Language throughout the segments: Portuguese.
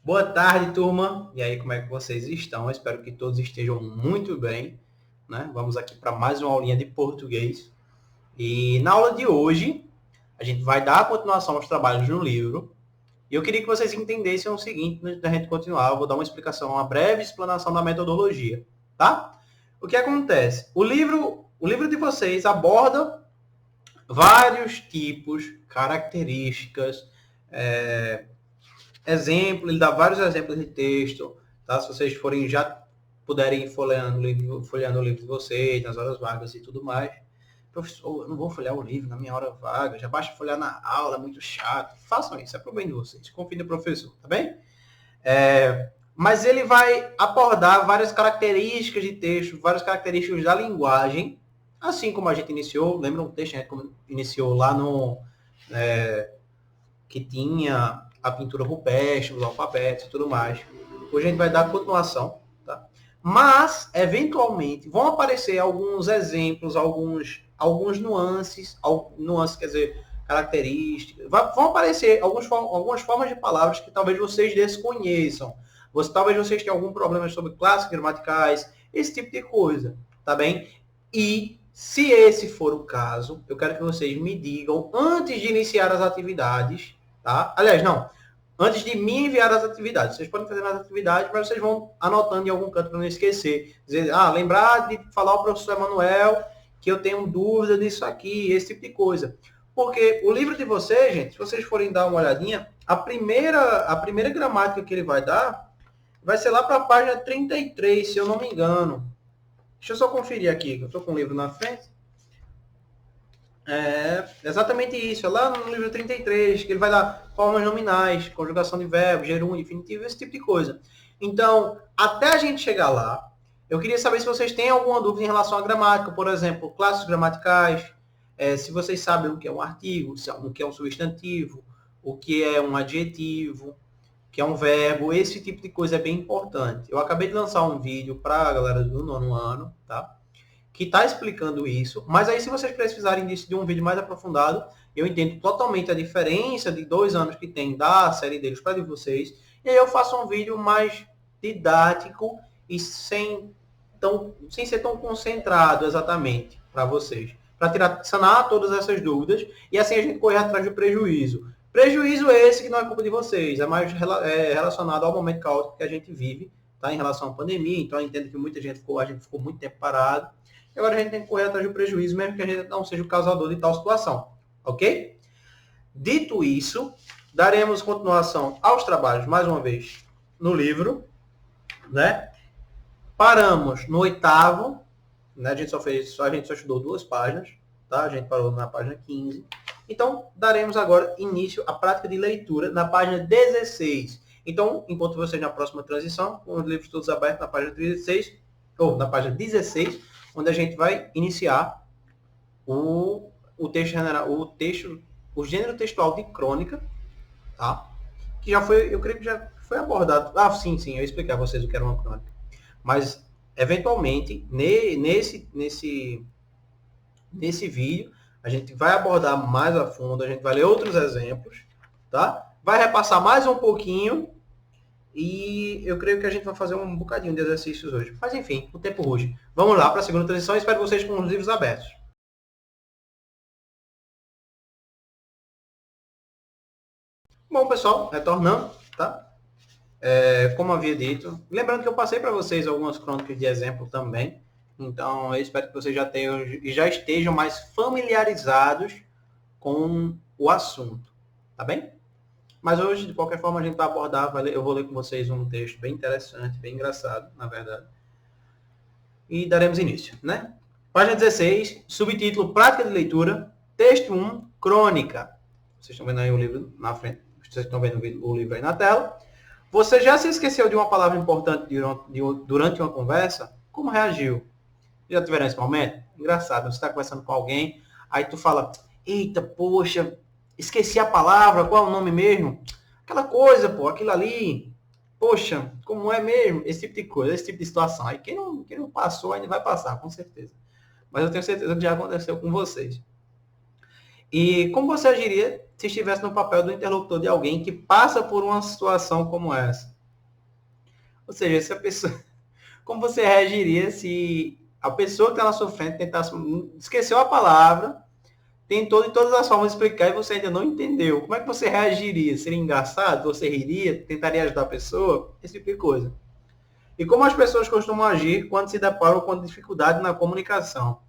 Boa tarde, turma. E aí, como é que vocês estão? Eu espero que todos estejam muito bem, né? Vamos aqui para mais uma aulinha de português. E na aula de hoje, a gente vai dar continuação aos trabalhos no livro. E eu queria que vocês entendessem o seguinte, antes da gente continuar, eu vou dar uma explicação, uma breve explanação da metodologia, tá? O que acontece? O livro de vocês aborda vários tipos, características, exemplo, ele dá vários exemplos de texto, tá? Se vocês forem já puderem ir folheando o livro de vocês, nas horas vagas e tudo mais. Professor, eu não vou folhear o livro na minha hora vaga, já basta folhear na aula, é muito chato. Façam isso, é pro bem de vocês. Confiem no professor, tá bem? Mas ele vai abordar várias características de texto, várias características da linguagem, assim como a gente iniciou, lembra um texto, a gente iniciou lá no... que tinha a pintura rupestre, os alfabetos e tudo mais. Hoje a gente vai dar continuação, tá? Mas, eventualmente, vão aparecer alguns exemplos, alguns nuances, quer dizer, características, vão aparecer algumas formas de palavras que talvez vocês desconheçam. Talvez vocês tenham algum problema sobre classes gramaticais, esse tipo de coisa, tá bem? E se esse for o caso, eu quero que vocês me digam antes de iniciar as atividades, tá? Aliás, não. Antes de me enviar as atividades. Vocês podem fazer as atividades, mas vocês vão anotando em algum canto para não esquecer. Dizer, lembrar de falar ao professor Emanuel que eu tenho dúvida disso aqui, esse tipo de coisa. Porque o livro de vocês, gente, se vocês forem dar uma olhadinha, a primeira gramática que ele vai dar vai ser lá para a página 33, se eu não me engano. Deixa eu só conferir aqui, que eu estou com o livro na frente. Exatamente isso, é lá no livro 33, que ele vai dar formas nominais, conjugação de verbo, gerúndio, infinitivo, esse tipo de coisa. Então, até a gente chegar lá, eu queria saber se vocês têm alguma dúvida em relação à gramática, por exemplo, classes gramaticais, se vocês sabem o que é um artigo, o que é um substantivo, o que é um adjetivo, o que é um verbo, esse tipo de coisa é bem importante. Eu acabei de lançar um vídeo para a galera do 9º ano, tá? Que está explicando isso, mas aí se vocês precisarem de um vídeo mais aprofundado, eu entendo totalmente a diferença de 2 anos que tem da série deles para de vocês, e aí eu faço um vídeo mais didático e sem ser tão concentrado exatamente para vocês, para sanar todas essas dúvidas, e assim a gente correr atrás do prejuízo. Prejuízo esse que não é culpa de vocês, é mais relacionado ao momento caótico que a gente vive, tá, em relação à pandemia, então eu entendo que a gente ficou muito tempo parado, e agora a gente tem que correr atrás do prejuízo, mesmo que a gente não seja o causador de tal situação. Ok? Dito isso, daremos continuação aos trabalhos, mais uma vez, no livro. Né? Paramos no 8º. Né? A gente só estudou 2 páginas. Tá? A gente parou na página 15. Então, daremos agora início à prática de leitura na página 16. Então, enquanto vocês na próxima transição, com os livros todos abertos na página 16, ou na página 16, onde a gente vai iniciar o texto general, o gênero textual de crônica, tá? Que já foi, eu creio que já foi abordado. Sim, eu ia explicar a vocês o que era uma crônica. Mas, eventualmente, nesse vídeo, a gente vai abordar mais a fundo, a gente vai ler outros exemplos, tá? Vai repassar mais um pouquinho e eu creio que a gente vai fazer um bocadinho de exercícios hoje. Mas enfim, o tempo ruge. Vamos lá para a segunda transição. Espero vocês com os livros abertos. Bom, pessoal, retornando, tá? Como havia dito, lembrando que eu passei para vocês algumas crônicas de exemplo também. Então, eu espero que vocês já estejam mais familiarizados com o assunto, tá bem? Mas hoje, de qualquer forma, a gente vai abordar, eu vou ler com vocês um texto bem interessante, bem engraçado, na verdade. E daremos início, né? Página 16, subtítulo Prática de Leitura, texto 1, Crônica. Vocês estão vendo aí o livro na frente, vocês estão vendo o livro aí na tela. Você já se esqueceu de uma palavra importante durante uma conversa? Como reagiu? Já tiveram esse momento? Engraçado, você está conversando com alguém, aí tu fala, eita, poxa, esqueci a palavra, qual é o nome mesmo? Aquela coisa, pô, aquilo ali. Poxa, como é mesmo? Esse tipo de coisa, esse tipo de situação. Aí quem não passou ainda vai passar, com certeza. Mas eu tenho certeza que já aconteceu com vocês. E como você agiria se estivesse no papel do interlocutor de alguém que passa por uma situação como essa? Ou seja, se a pessoa... Como você reagiria se a pessoa que está na sua frente tentasse... Esqueceu a palavra, tentou de todas as formas explicar e você ainda não entendeu. Como é que você reagiria? Seria engraçado? Você riria? Tentaria ajudar a pessoa? Esse tipo de coisa. E como as pessoas costumam agir quando se deparam com dificuldade na comunicação?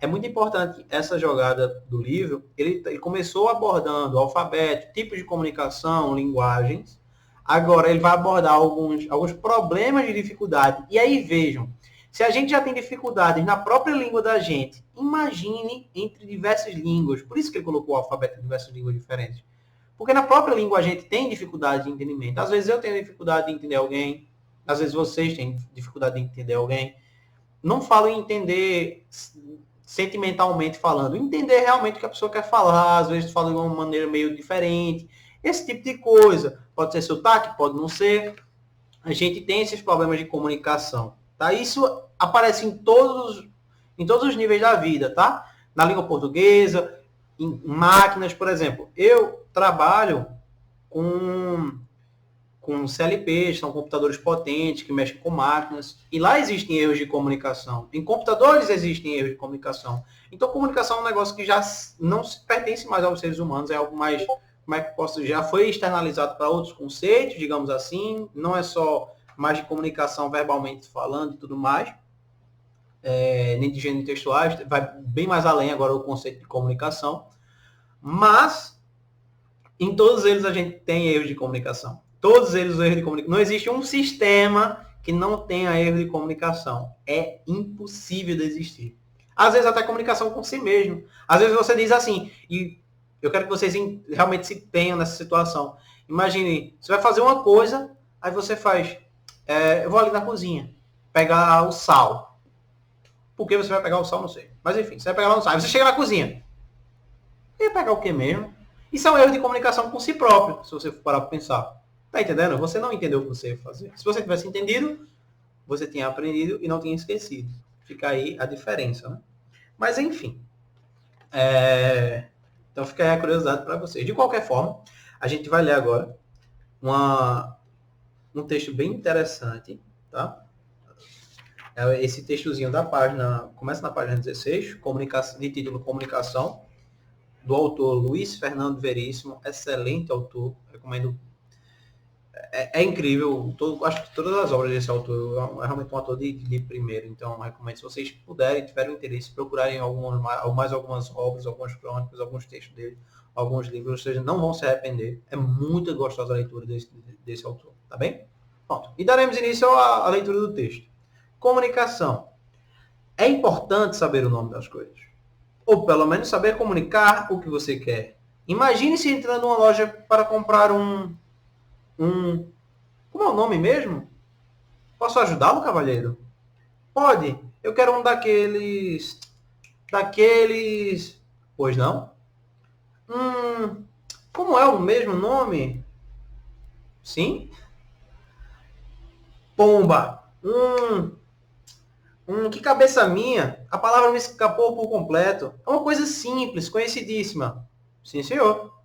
É muito importante essa jogada do livro. Ele começou abordando o alfabeto, tipos de comunicação, linguagens. Agora ele vai abordar alguns problemas de dificuldade. E aí vejam, se a gente já tem dificuldades na própria língua da gente, imagine entre diversas línguas. Por isso que ele colocou o alfabeto em diversas línguas diferentes. Porque na própria língua a gente tem dificuldade de entendimento. Às vezes eu tenho dificuldade de entender alguém, às vezes vocês têm dificuldade de entender alguém. Não falo em entender sentimentalmente falando, entender realmente o que a pessoa quer falar, às vezes fala de uma maneira meio diferente, esse tipo de coisa. Pode ser sotaque, pode não ser. A gente tem esses problemas de comunicação, tá? Isso aparece em todos os níveis da vida, tá? Na língua portuguesa, em máquinas, por exemplo. Eu trabalho com CLPs, são computadores potentes que mexem com máquinas, e lá existem erros de comunicação. Em computadores existem erros de comunicação. Então, comunicação é um negócio que já não pertence mais aos seres humanos, é algo mais, como é que posso, já foi externalizado para outros conceitos, digamos assim, não é só mais de comunicação verbalmente falando e tudo mais, nem de gênero textuais, vai bem mais além agora o conceito de comunicação, mas em todos eles a gente tem erros de comunicação. Todos eles os erros de comunicação. Não existe um sistema que não tenha erro de comunicação. É impossível de existir. Às vezes até comunicação com si mesmo. Às vezes você diz assim, e eu quero que vocês realmente se tenham nessa situação. Imagine, você vai fazer uma coisa, aí você faz, eu vou ali na cozinha, pegar o sal. Por que você vai pegar o sal? Não sei. Mas enfim, você vai pegar lá no sal. Aí você chega na cozinha. E vai pegar o que mesmo? Isso é um erro de comunicação com si próprio, se você for parar para pensar. Tá entendendo? Você não entendeu o que você ia fazer. Se você tivesse entendido, você tinha aprendido e não tinha esquecido. Fica aí a diferença, né? Mas enfim. Então fica aí a curiosidade para vocês. De qualquer forma, a gente vai ler agora um texto bem interessante, tá? Esse textozinho da página, começa na página 16, de título Comunicação, do autor Luiz Fernando Veríssimo, excelente autor, recomendo. É incrível, acho que todas as obras desse autor, é realmente um autor de primeiro, então recomendo, se vocês puderem, tiverem interesse, procurarem mais algumas obras, algumas crônicas, alguns textos dele, alguns livros, vocês não vão se arrepender, é muito gostosa a leitura desse autor, tá bem? Pronto, e daremos início à leitura do texto. Comunicação. É importante saber o nome das coisas. Ou pelo menos saber comunicar o que você quer. Imagine-se entrando numa loja para comprar como é o nome mesmo? Posso ajudá-lo, cavalheiro? Pode. Eu quero um daqueles... Pois não? Como é o mesmo nome? Sim? Pomba. Que cabeça minha. A palavra me escapou por completo. É uma coisa simples, conhecidíssima. Sim, senhor.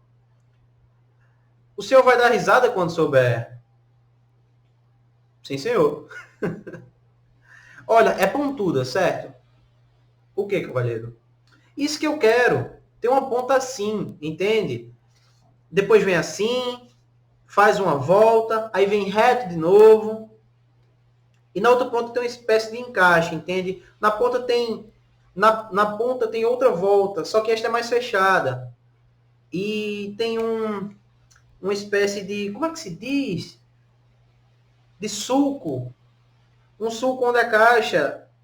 O senhor vai dar risada quando souber. Sim, senhor. Olha, é pontuda, certo? O que, cavalheiro? Isso que eu quero. Tem uma ponta assim, entende? Depois vem assim, faz uma volta, aí vem reto de novo. E na outra ponta tem uma espécie de encaixe, entende? Na ponta tem outra volta, só que esta é mais fechada. E tem uma espécie de, como é que se diz? De sulco. Um sulco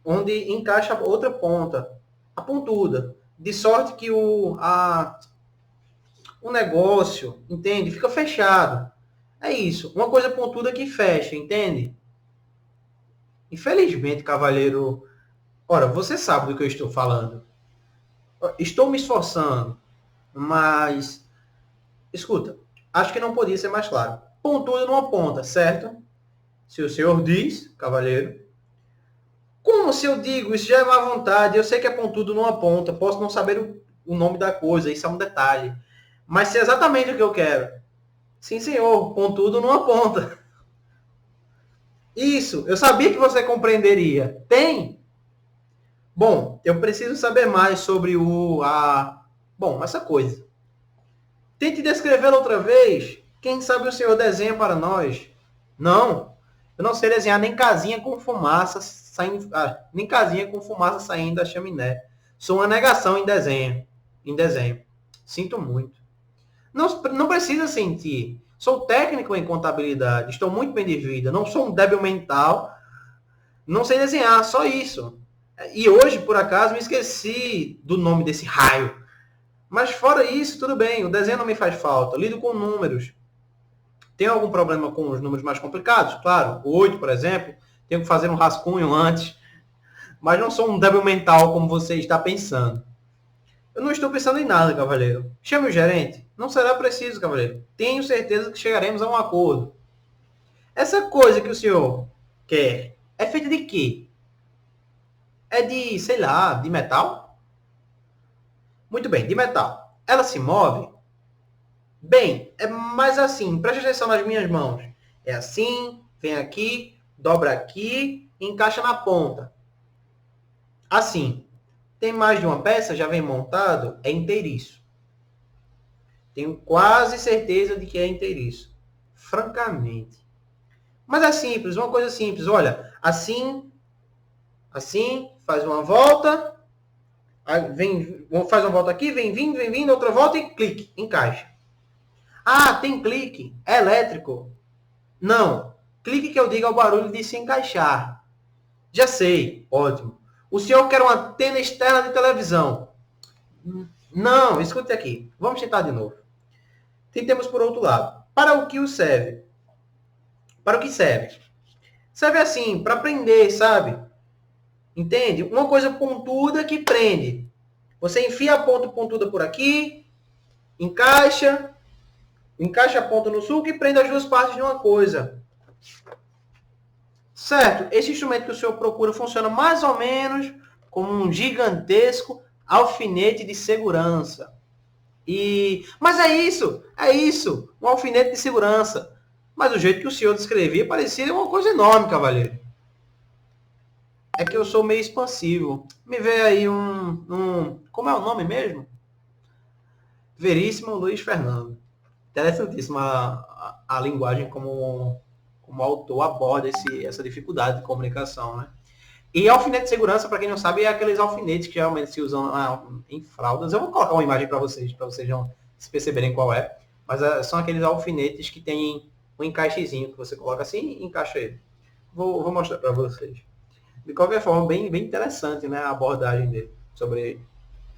onde encaixa outra ponta, a pontuda. De sorte que o negócio, entende? Fica fechado. É isso. Uma coisa pontuda que fecha, entende? Infelizmente, cavalheiro... Ora, você sabe do que eu estou falando. Estou me esforçando, mas... Escuta, acho que não podia ser mais claro. Pontuda numa ponta, certo? Se o senhor diz, cavalheiro. Como se eu digo? Isso já é má vontade. Eu sei que é pontudo numa ponta. Posso não saber o nome da coisa. Isso é um detalhe. Mas se é exatamente o que eu quero. Sim, senhor. Pontudo numa ponta. Isso, eu sabia que você compreenderia. Tem? Bom, eu preciso saber mais sobre Bom, essa coisa. Tente descrevê-la outra vez. Quem sabe o senhor desenha para nós? Não, eu não sei desenhar nem casinha com fumaça saindo, nem casinha com fumaça saindo da chaminé. Sou uma negação em desenho. Em desenho. Sinto muito. Não, não precisa sentir. Sou técnico em contabilidade. Estou muito bem de vida. Não sou um débil mental. Não sei desenhar, só isso. E hoje, por acaso, me esqueci do nome desse raio. Mas fora isso, tudo bem. O desenho não me faz falta. Lido com números. Tenho algum problema com os números mais complicados? Claro. O 8, por exemplo. Tenho que fazer um rascunho antes. Mas não sou um débil mental como você está pensando. Eu não estou pensando em nada, cavaleiro. Chame o gerente. Não será preciso, cavaleiro. Tenho certeza que chegaremos a um acordo. Essa coisa que o senhor quer é feita de quê? É de, sei lá, de metal? Muito bem, de metal. Ela se move? Bem, é mais assim. Preste atenção nas minhas mãos. É assim, vem aqui, dobra aqui, encaixa na ponta. Assim. Tem mais de uma peça? Já vem montado? É inteiriço. Tenho quase certeza de que é inteiriço. Francamente. Mas é simples, uma coisa simples. Olha, assim, assim, faz uma volta, faz uma volta aqui, vem vindo, outra volta e clique, encaixa. Ah, tem clique, é elétrico. Não, clique que eu diga o barulho de se encaixar. Já sei, ótimo. O senhor quer uma antena externa de televisão? Não, escute aqui. Vamos tentar de novo. Tentemos por outro lado. Para o que serve? Para o que serve? Serve assim, para prender, sabe? Entende? Uma coisa pontuda que prende. Você enfia a ponta pontuda por aqui, encaixa a ponta no sulco e prende as duas partes de uma coisa. Certo? Esse instrumento que o senhor procura funciona mais ou menos como um gigantesco alfinete de segurança. Mas é isso, um alfinete de segurança. Mas o jeito que o senhor descrevia parecia uma coisa enorme, cavaleiro. É que eu sou meio expansivo. Me vê aí como é o nome mesmo? Veríssimo Luiz Fernando. Interessantíssima a linguagem como o autor aborda essa dificuldade de comunicação, né? E alfinete de segurança, para quem não sabe, é aqueles alfinetes que geralmente se usam em fraldas. Eu vou colocar uma imagem para vocês não se perceberem qual é. Mas são aqueles alfinetes que tem um encaixezinho que você coloca assim e encaixa ele. Vou mostrar para vocês. De qualquer forma, bem interessante, né, a abordagem dele sobre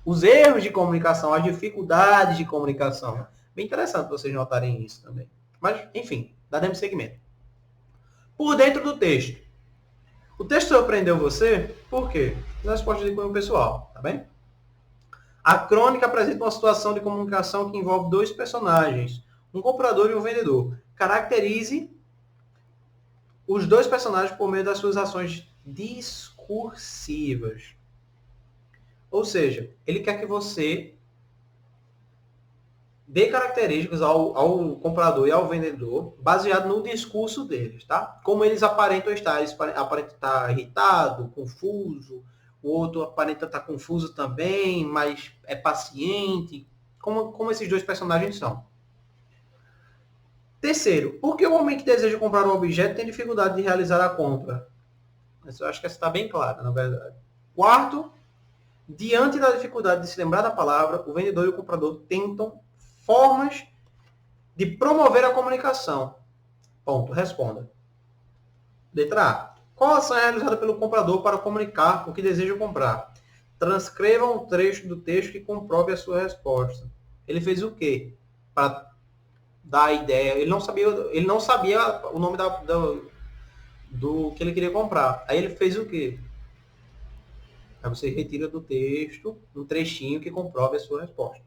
os erros de comunicação, as dificuldades de comunicação. Bem interessante vocês notarem isso também. Mas, enfim, daremos seguimento. Por dentro do texto. O texto surpreendeu você? Por quê? As respostas de cunho pessoal, tá bem? A crônica apresenta uma situação de comunicação que envolve dois personagens, um comprador e um vendedor. Caracterize os dois personagens por meio das suas ações discursivas. Ou seja, ele quer que você dê características ao comprador e ao vendedor baseado no discurso deles, tá? Como eles aparentam estar. Eles aparentam estar irritado, confuso, o outro aparenta estar confuso também, mas é paciente. Como esses dois personagens são. Terceiro, por que o homem que deseja comprar um objeto tem dificuldade de realizar a compra? Eu acho que essa está bem clara, na verdade. Quarto, diante da dificuldade de se lembrar da palavra, o vendedor e o comprador tentam formas de promover a comunicação. Ponto. Responda. Letra A. Qual ação é realizada pelo comprador para comunicar o que deseja comprar? Transcreva um trecho do texto que comprove a sua resposta. Ele fez o quê? Para dar a ideia. Ele não sabia o nome do que ele queria comprar. Aí ele fez o quê? Aí você retira do texto um trechinho que comprove a sua resposta.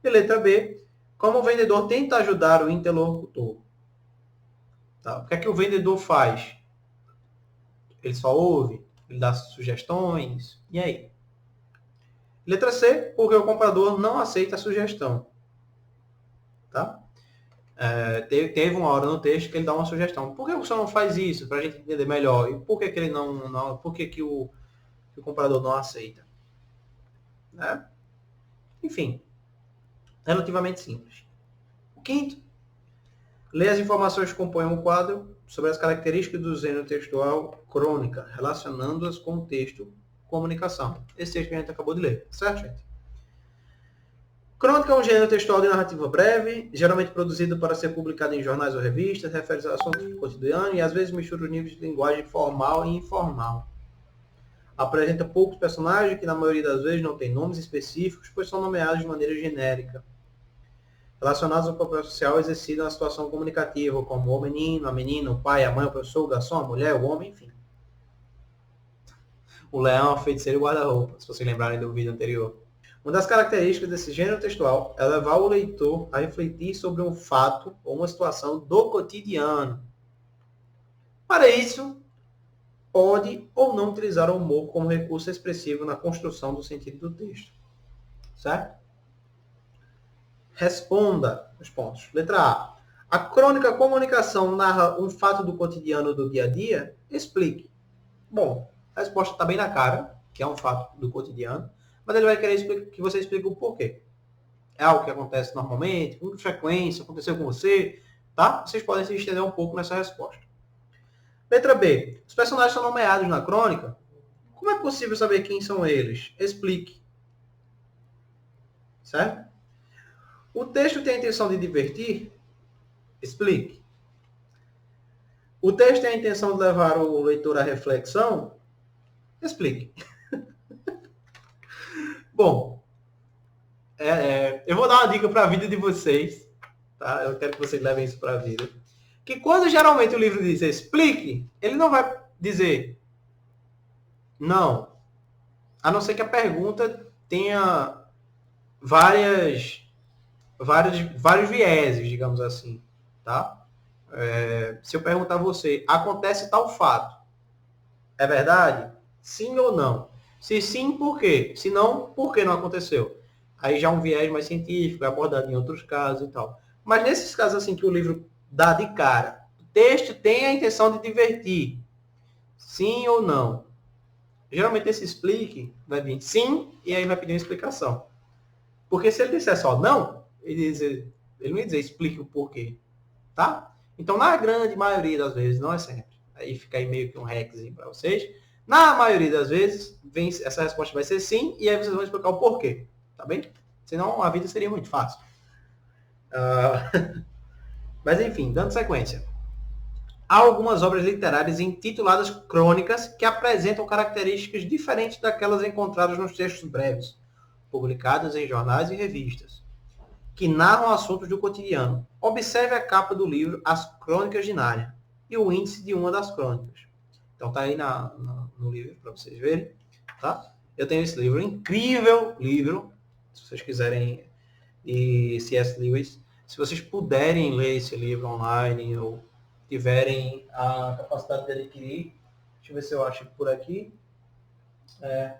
E letra B. Como o vendedor tenta ajudar o interlocutor? Tá? O que é que o vendedor faz? Ele só ouve? Ele dá sugestões? E aí? Letra C. Porque o comprador não aceita a sugestão. Tá? Teve uma hora no texto que ele dá uma sugestão. Por que o senhor não faz isso? Para a gente entender melhor. E por que, que ele não por que, que o comprador não aceita? Né? Enfim, relativamente simples. O quinto, lê as informações que compõem um quadro sobre as características do gênero textual crônica, relacionando-as com o texto comunicação. Esse texto que a gente acabou de ler, certo, gente? Crônica é um gênero textual de narrativa breve, geralmente produzido para ser publicado em jornais ou revistas, refere a assuntos do cotidiano e às vezes mistura os níveis de linguagem formal e informal. Apresenta poucos personagens que na maioria das vezes não têm nomes específicos, pois são nomeados de maneira genérica. Relacionados ao papel social exercido na situação comunicativa, como o menino, a menina, o pai, a mãe, o professor, o garçom, a mulher, o homem, enfim. O leão, a feiticeira e o guarda-roupa, se vocês lembrarem do vídeo anterior. Uma das características desse gênero textual é levar o leitor a refletir sobre um fato ou uma situação do cotidiano. Para isso, pode ou não utilizar o humor como recurso expressivo na construção do sentido do texto. Certo? Responda os pontos. Letra A. A crônica comunicação narra um fato do cotidiano do dia a dia? Explique. Bom, a resposta está bem na cara, que é um fato do cotidiano, mas ele vai querer que você explique o porquê. É algo que acontece normalmente, com frequência, aconteceu com você, tá? Vocês podem se estender um pouco nessa resposta. Letra B. Os personagens são nomeados na crônica? Como é possível saber quem são eles? Explique. Certo? O texto tem a intenção de divertir? Explique. O texto tem a intenção de levar o leitor à reflexão? Explique. Bom, eu vou dar uma dica para a vida de vocês, tá? Eu quero que vocês levem isso para a vida. Que quando geralmente o livro diz explique, ele não vai dizer não. A não ser que a pergunta tenha vários vieses, digamos assim, tá? Se eu perguntar a você, acontece tal fato, é verdade? Sim ou não? Se sim, por quê? Se não, por que não aconteceu? Aí já é um viés mais científico, é abordado em outros casos e tal. Mas nesses casos assim que o livro dá de cara, o texto tem a intenção de divertir, sim ou não? Geralmente esse explique vai vir sim e aí vai pedir uma explicação. Porque se ele disser só não, ele não ia dizer explique o porquê, tá? Então, na grande maioria das vezes, não é sempre. Aí fica aí meio que um hackzinho para vocês. Na maioria das vezes, essa resposta vai ser sim, e aí vocês vão explicar o porquê, tá bem? Senão a vida seria muito fácil. Mas enfim, dando sequência. Há algumas obras literárias intituladas crônicas que apresentam características diferentes daquelas encontradas nos textos breves, publicadas em jornais e revistas, que narram assuntos do cotidiano. Observe a capa do livro As Crônicas de Nárnia e o índice de uma das crônicas. Então tá aí no livro para vocês verem, tá? Eu tenho esse livro, incrível livro, se vocês quiserem, de C.S. Lewis. Se vocês puderem ler esse livro online ou tiverem a capacidade de adquirir, deixa eu ver se eu acho por aqui.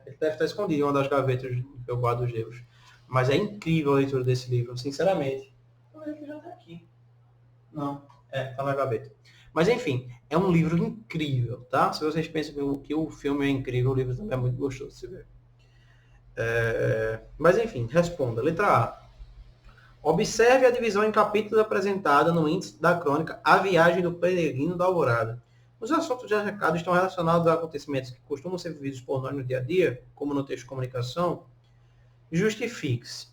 Ele deve estar escondido em uma das gavetas que eu guardo os livros. Mas é incrível a leitura desse livro, sinceramente. Eu acho que já está aqui. Não, está na gaveta. Mas enfim, é um livro incrível, tá? Se vocês pensam que o filme é incrível, o livro também é muito gostoso de se ver. Mas enfim, responda. Letra A. Observe a divisão em capítulos apresentada no índice da crônica A Viagem do Peregrino da Alvorada. Os assuntos já recados estão relacionados a acontecimentos que costumam ser vividos por nós no dia a dia, como no texto de comunicação. Justifique-se.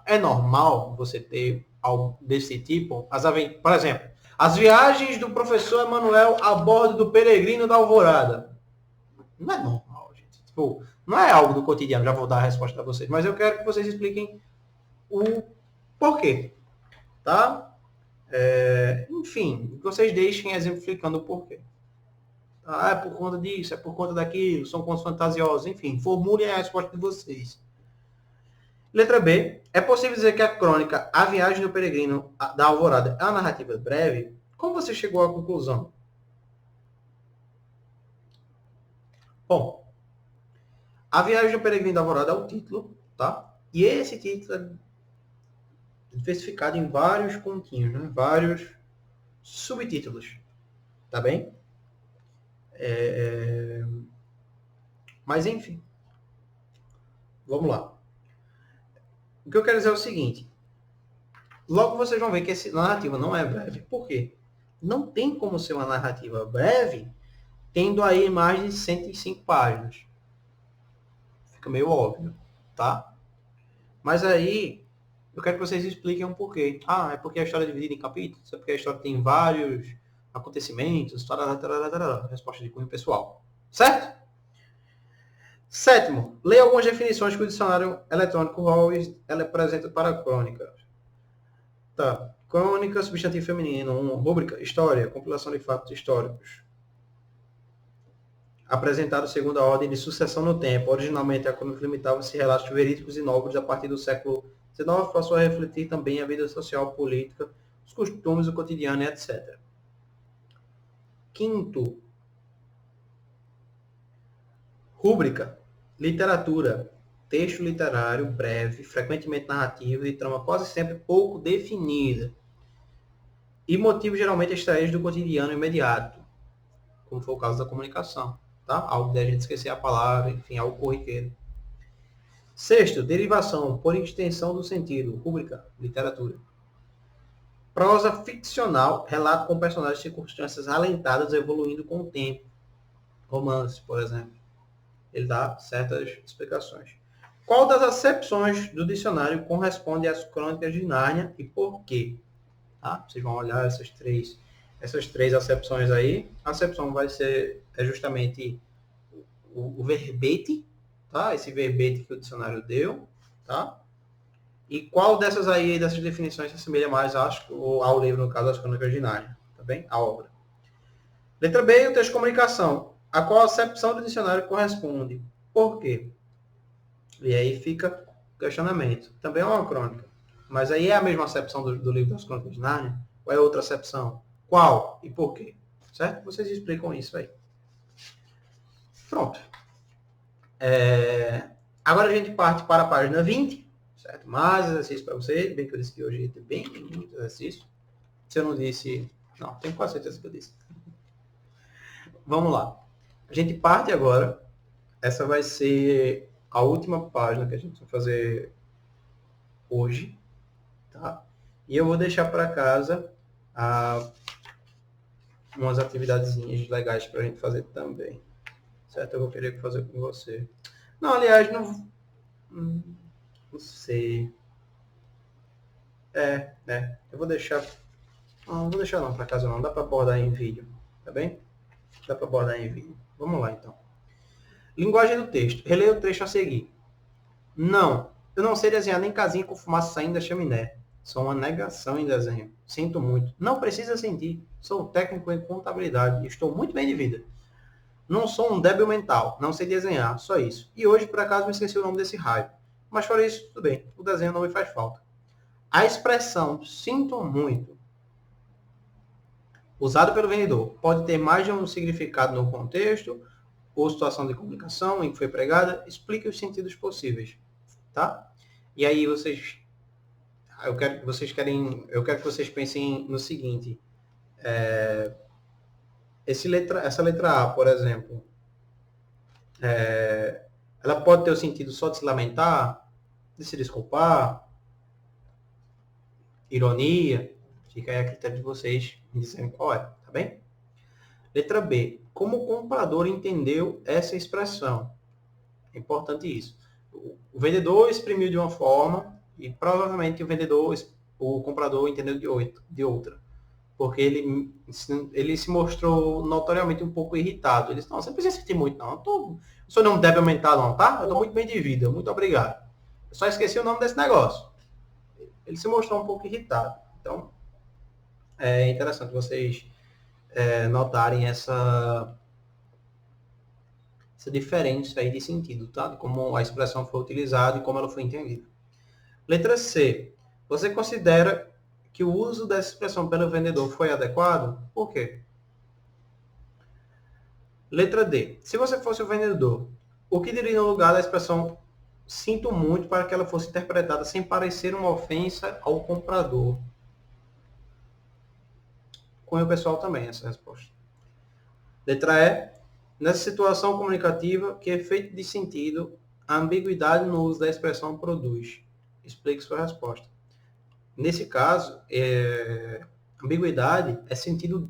É normal você ter algo desse tipo? Por exemplo, as viagens do professor Emanuel a bordo do Peregrino da Alvorada. Não é normal, gente. Tipo, não é algo do cotidiano. Já vou dar a resposta a vocês. Mas eu quero que vocês expliquem o porquê. Tá? Enfim, que vocês deixem exemplificando o porquê. É por conta disso, é por conta daquilo, são contos fantasiosos, enfim, formulem a resposta de vocês. Letra B. É possível dizer que a crônica A Viagem do Peregrino da Alvorada é uma narrativa breve? Como você chegou à conclusão? Bom, A Viagem do Peregrino da Alvorada é o título, tá? E esse título diversificado em vários pontinhos, né? Vários subtítulos, tá bem? Mas enfim, vamos lá. O que eu quero dizer é o seguinte. Logo vocês vão ver que essa narrativa não é breve. Por quê? Não tem como ser uma narrativa breve tendo aí mais de 105 páginas. Fica meio óbvio, tá? Mas aí, eu quero que vocês expliquem um porquê. Ah, é porque a história é dividida em capítulos? É porque a história tem vários acontecimentos? Resposta de cunho pessoal. Certo? Sétimo, leia algumas definições que o dicionário eletrônico Howes apresenta para crônicas. Tá. Crônica, substantivo feminino. 1. Rúbrica, história, compilação de fatos históricos. Apresentado segundo a ordem de sucessão no tempo. Originalmente, a crônica limitava-se a relatos verídicos e nobres. A partir do século XIX, passou a refletir também a vida social, política, os costumes, o cotidiano, etc. Quinto, rúbrica, literatura, texto literário breve, frequentemente narrativo e trama quase sempre pouco definida. E motivo geralmente extraídos do cotidiano imediato, como foi o caso da comunicação, tá? Algo de a gente esquecer a palavra, enfim, algo corriqueiro. Sexto, derivação, por extensão do sentido, rúbrica, literatura. Prosa ficcional, relato com personagens e circunstâncias alentadas evoluindo com o tempo. Romance, por exemplo. Ele dá certas explicações. Qual das acepções do dicionário corresponde às crônicas de Nárnia e por quê? Tá? Vocês vão olhar essas três acepções aí. A acepção vai ser justamente o verbete, tá? Esse verbete que o dicionário deu, tá? E qual dessas aí, dessas definições, se assemelha mais ao livro, no caso, das crônicas de Nárnia, tá bem? A obra. Letra B, o texto de comunicação. A qual acepção do dicionário corresponde? Por quê? E aí fica o questionamento. Também é uma crônica. Mas aí é a mesma acepção do livro das crônicas de Nárnia? Ou é outra acepção? Qual e por quê? Certo? Vocês explicam isso aí. Pronto. Agora a gente parte para a página 20. Certo? Mais exercício para você. Bem que eu disse que hoje tem bem muito exercício. Se eu não disse... Não, tenho quase certeza que eu disse. Vamos lá. A gente parte agora. Essa vai ser a última página que a gente vai fazer hoje. Tá? E eu vou deixar para casa umas atividadezinhas legais para a gente fazer também. Certo? Eu vou querer fazer com você. Não, aliás, não sei. Eu vou deixar... Não vou deixar não para casa não. Dá para abordar em vídeo. Tá bem? Dá para abordar em vídeo. Vamos lá, então. Linguagem do texto. Releia o trecho a seguir. Não, eu não sei desenhar nem casinha com fumaça saindo da chaminé. Sou uma negação em desenho. Sinto muito. Não precisa sentir. Sou técnico em contabilidade e estou muito bem de vida. Não sou um débil mental. Não sei desenhar. Só isso. E hoje, por acaso, me esqueci o nome desse raio. Mas fora isso, tudo bem. O desenho não me faz falta. A expressão sinto muito, usado pelo vendedor, pode ter mais de um significado no contexto ou situação de comunicação em que foi pregada. Explique os sentidos possíveis. Tá? E aí eu quero que vocês pensem no seguinte. Essa letra A, por exemplo, ela pode ter o sentido só de se lamentar, de se desculpar, ironia. Fica aí a critério de vocês me dizerem qual é, tá bem? Letra B. Como o comprador entendeu essa expressão? É importante isso. O vendedor exprimiu de uma forma e provavelmente o comprador entendeu de outra. Porque ele se mostrou notoriamente um pouco irritado. Ele disse, não, você não precisa sentir muito, não. O senhor não deve aumentar, não, tá? Eu estou muito bem de vida, muito obrigado. Eu só esqueci o nome desse negócio. Ele se mostrou um pouco irritado. Então, é interessante vocês notarem essa diferença aí de sentido, tá? De como a expressão foi utilizada e como ela foi entendida. Letra C. Você considera que o uso dessa expressão pelo vendedor foi adequado? Por quê? Letra D. Se você fosse o vendedor, o que diria no lugar da expressão sinto muito para que ela fosse interpretada sem parecer uma ofensa ao comprador. Com o pessoal também, essa resposta. Letra E. Nessa situação comunicativa, que efeito de sentido a ambiguidade no uso da expressão produz? Explique sua resposta. Nesse caso, ambiguidade é sentido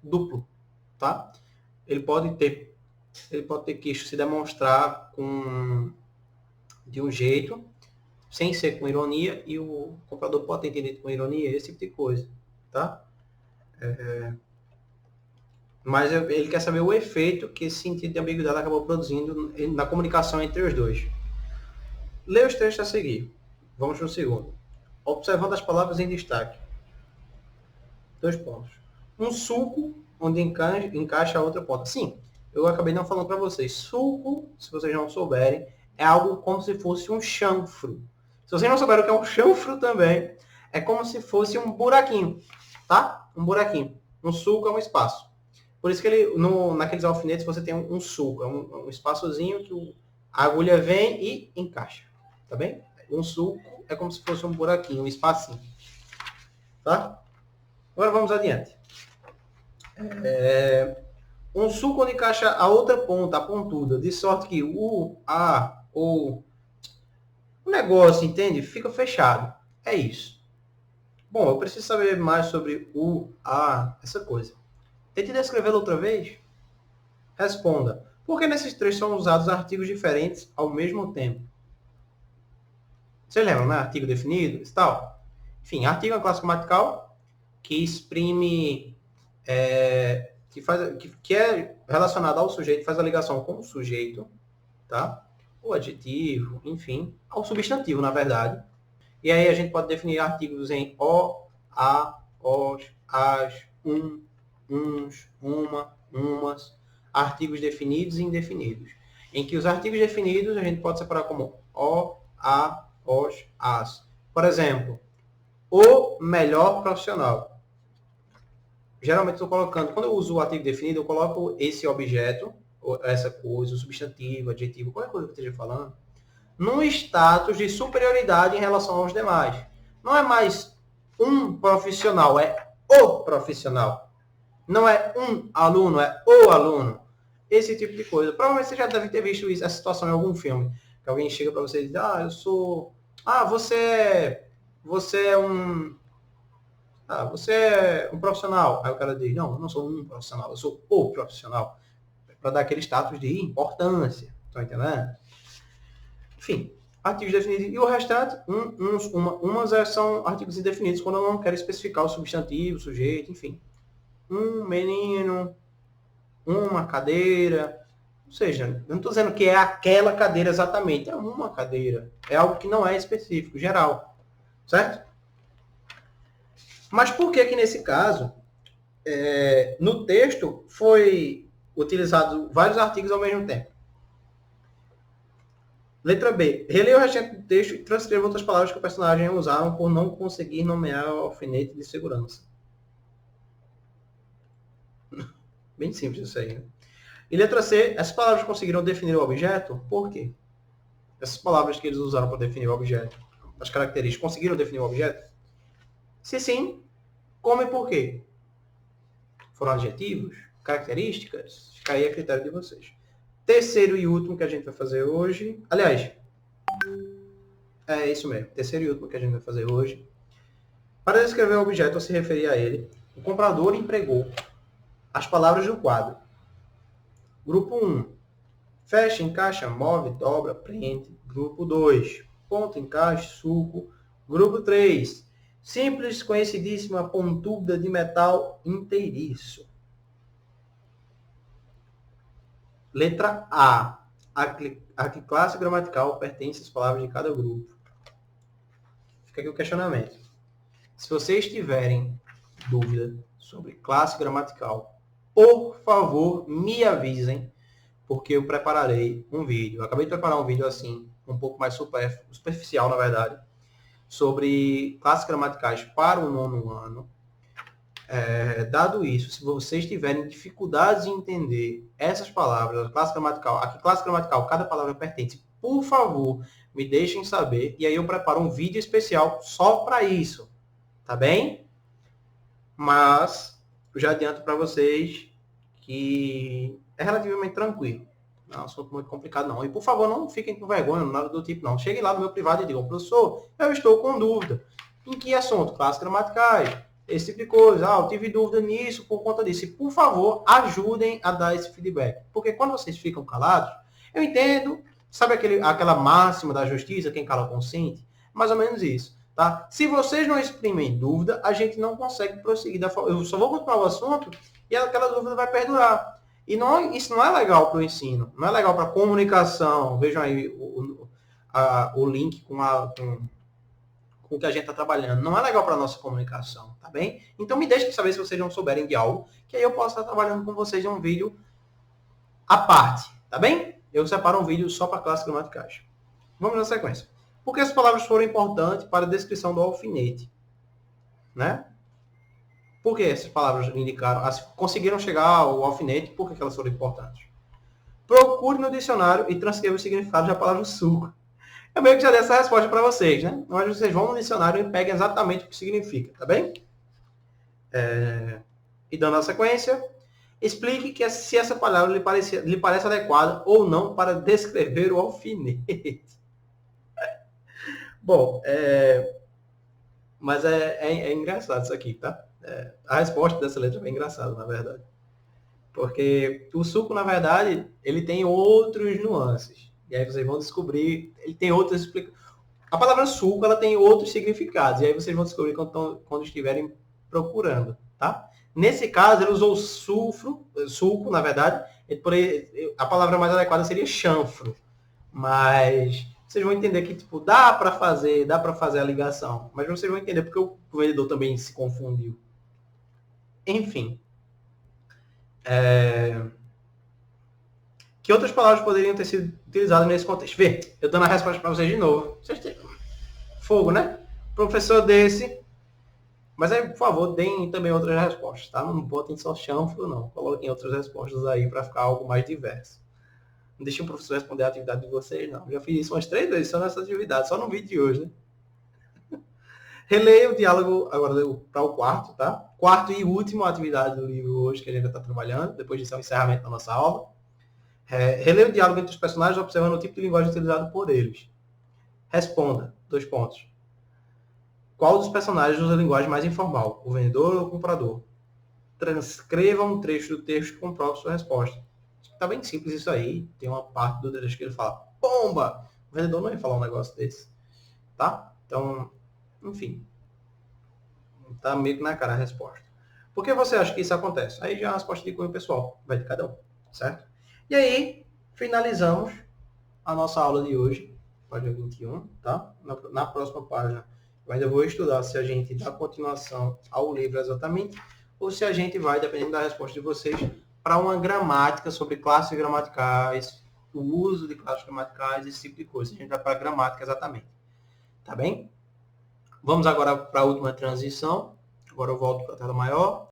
duplo, tá? Ele pode ter que se demonstrar de um jeito, sem ser com ironia, e o comprador pode ter entendido com ironia, esse tipo de coisa, tá? Mas ele quer saber o efeito que esse sentido de ambiguidade acabou produzindo na comunicação entre os dois. Leia os textos a seguir. Vamos no segundo. Observando as palavras em destaque. 2 pontos. Um sulco onde encaixa a outra ponta. Sim, eu acabei não falando para vocês. Sulco, se vocês não souberem, é algo como se fosse um chanfro. Se vocês não souberem o que é um chanfro também, é como se fosse um buraquinho, tá? Um buraquinho. Um sulco é um espaço. Por isso que naqueles alfinetes você tem um sulco, é um espaçozinho que a agulha vem e encaixa, tá bem? Um sulco é como se fosse um buraquinho, um espacinho, tá? Agora vamos adiante. Um sulco onde encaixa a outra ponta, a pontuda, de sorte que o negócio, entende? Fica fechado. É isso. Bom, eu preciso saber mais sobre essa coisa. Tente descrevê-lo outra vez. Responda. Por que nesses três são usados artigos diferentes ao mesmo tempo? Vocês lembram, né? Artigo definido e tal? Enfim, artigo é uma classe gramatical que exprime, que é relacionado ao sujeito, faz a ligação com o sujeito, tá? O adjetivo, enfim, ao substantivo, na verdade. E aí a gente pode definir artigos em o, a, os, as, uns, uma, umas, artigos definidos e indefinidos. Em que os artigos definidos a gente pode separar como o, a, os, as. Por exemplo, o melhor profissional. Geralmente estou colocando, quando eu uso o artigo definido, eu coloco esse objeto, essa coisa, o substantivo, adjetivo, qualquer coisa que eu esteja falando, num status de superioridade em relação aos demais. Não é mais um profissional, é o profissional. Não é um aluno, é o aluno. Esse tipo de coisa. Provavelmente você já deve ter visto essa situação em algum filme. Que alguém chega para você e diz, você é um profissional. Aí o cara diz, não, eu não sou um profissional, eu sou o profissional. Para dar aquele status de importância. Estão entendendo? Enfim, artigos definidos. E o restante, umas são artigos indefinidos, quando eu não quero especificar o substantivo, o sujeito, enfim. Um menino, uma cadeira. Ou seja, eu não estou dizendo que é aquela cadeira exatamente, é uma cadeira. É algo que não é específico, geral. Certo? Mas por que que nesse caso, no texto, foi utilizado vários artigos ao mesmo tempo? Letra B. Releia o restante do texto e transcreva outras palavras que o personagem usaram por não conseguir nomear o alfinete de segurança. Bem simples isso aí, né? E letra C. Essas palavras conseguiram definir o objeto? Por quê? Essas palavras que eles usaram para definir o objeto, as características, conseguiram definir o objeto? Se sim, como e por quê? Foram adjetivos? Características? Fica aí a critério de vocês. Terceiro e último que a gente vai fazer hoje. Aliás, é isso mesmo. Terceiro e último que a gente vai fazer hoje. Para descrever o objeto ou se referir a ele, o comprador empregou as palavras do quadro. Grupo 1. Fecha, encaixa, move, dobra, prende. Grupo 2. Ponto, encaixe, suco. Grupo 3. Simples, conhecidíssima pontuda de metal inteiriço. Letra A. A que classe gramatical pertence às palavras de cada grupo? Fica aqui o questionamento. Se vocês tiverem dúvida sobre classe gramatical, por favor, me avisem, porque eu prepararei um vídeo. Eu acabei de preparar um vídeo assim, um pouco mais superficial, na verdade, sobre classes gramaticais para o 9º ano. Dado isso, se vocês tiverem dificuldades em entender essas palavras, a que classe gramatical cada palavra pertence, por favor, me deixem saber. E aí eu preparo um vídeo especial só para isso. Tá bem? Mas eu já adianto para vocês que é relativamente tranquilo. Não é um assunto muito complicado, não. E, por favor, não fiquem com vergonha, nada do tipo, não. Cheguem lá no meu privado e digam, professor, eu estou com dúvida. Em que assunto? Classes gramaticais, esse tipo de coisa. Eu tive dúvida nisso por conta disso. E, por favor, ajudem a dar esse feedback. Porque quando vocês ficam calados, eu entendo, sabe aquela máxima da justiça, quem cala consente? Mais ou menos isso. Tá? Se vocês não exprimem dúvida, a gente não consegue prosseguir da forma. Eu só vou continuar o assunto e aquela dúvida vai perdurar. E não, isso não é legal para o ensino, não é legal para a comunicação. Vejam aí o link com o que a gente está trabalhando. Não é legal para a nossa comunicação, tá bem? Então me deixem saber se vocês não souberem de algo, que aí eu posso estar trabalhando com vocês em um vídeo à parte, tá bem? Eu separo um vídeo só para classes gramaticais. Vamos na sequência. Por que as palavras foram importantes para a descrição do alfinete? Né? Por que essas palavras indicaram, conseguiram chegar ao alfinete? Por que elas foram importantes? Procure no dicionário e transcreva o significado da palavra suco. Eu meio que já dei essa resposta para vocês, né? Mas vocês vão no dicionário e peguem exatamente o que significa, tá bem? E dando a sequência, explique que se essa palavra lhe parece adequada ou não para descrever o alfinete. Bom, mas é engraçado isso aqui, tá? A resposta dessa letra é bem engraçada, na verdade. Porque o suco, na verdade, ele tem outros nuances. E aí vocês vão descobrir, ele tem outras explicações. A palavra suco, ela tem outros significados. E aí vocês vão descobrir quando estiverem procurando, tá? Nesse caso, ele usou suco, na verdade. A palavra mais adequada seria chanfro. Mas vocês vão entender que tipo, dá para fazer a ligação. Mas vocês vão entender porque o vendedor também se confundiu. Enfim. Que outras palavras poderiam ter sido utilizadas nesse contexto? Vê, eu dando a resposta para vocês de novo. Vocês têm fogo, né? Professor desse. Mas aí, por favor, deem também outras respostas, tá? Não botem só chanfro, não. Coloquem outras respostas aí para ficar algo mais diverso. Não deixem o professor responder a atividade de vocês, não. Já fiz isso umas 3 vezes só nessa atividade, só no vídeo de hoje, né? Releia o diálogo agora para o quarto, tá? Quarto e última atividade do livro hoje que a gente está trabalhando. Depois disso é o encerramento da nossa aula. Releia o diálogo entre os personagens, observando o tipo de linguagem utilizado por eles. Responda. 2 pontos. Qual dos personagens usa a linguagem mais informal? O vendedor ou o comprador? Transcreva um trecho do texto e comprove sua resposta. Tá bem simples isso aí. Tem uma parte do trecho que ele fala, bomba! O vendedor não ia falar um negócio desse. Tá? Então, enfim. Tá meio que na cara a resposta. Por que você acha que isso acontece? Aí já é uma resposta de cunho pessoal. Vai de cada um. Certo? E aí, finalizamos a nossa aula de hoje. Página 21, tá? Na próxima página, eu ainda vou estudar se a gente dá continuação ao livro exatamente, ou se a gente vai, dependendo da resposta de vocês, para uma gramática sobre classes gramaticais, o uso de classes gramaticais, esse tipo de coisa. A gente vai para a gramática exatamente. Tá bem? Vamos agora para a última transição. Agora eu volto para a tela maior.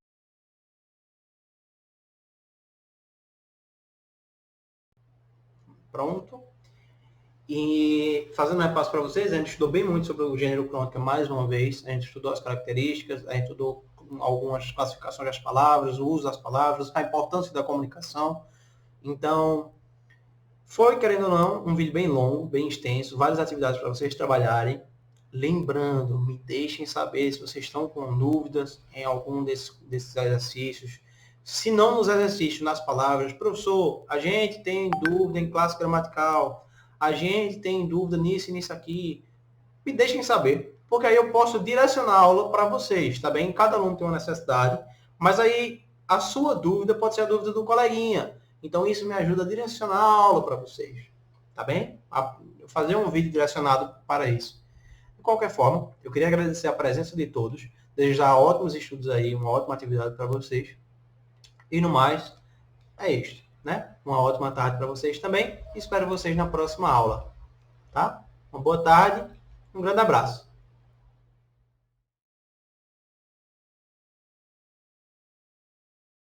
Pronto. E fazendo um repasso para vocês, a gente estudou bem muito sobre o gênero crônica mais uma vez. A gente estudou as características, a gente estudou algumas classificações das palavras, o uso das palavras, a importância da comunicação. Então, foi, querendo ou não, um vídeo bem longo, bem extenso, várias atividades para vocês trabalharem. Lembrando, me deixem saber se vocês estão com dúvidas em algum desses exercícios. Se não nos exercícios, nas palavras, professor, a gente tem dúvida em classe gramatical, a gente tem dúvida nisso e nisso aqui, me deixem saber, porque aí eu posso direcionar a aula para vocês, tá bem? Cada aluno tem uma necessidade, mas aí a sua dúvida pode ser a dúvida do coleguinha. Então isso me ajuda a direcionar a aula para vocês, tá bem? A fazer um vídeo direcionado para isso. De qualquer forma, eu queria agradecer a presença de todos, desejar ótimos estudos aí, uma ótima atividade para vocês. E no mais, é isto, né? Uma ótima tarde para vocês também. Espero vocês na próxima aula, tá? Uma boa tarde, um grande abraço.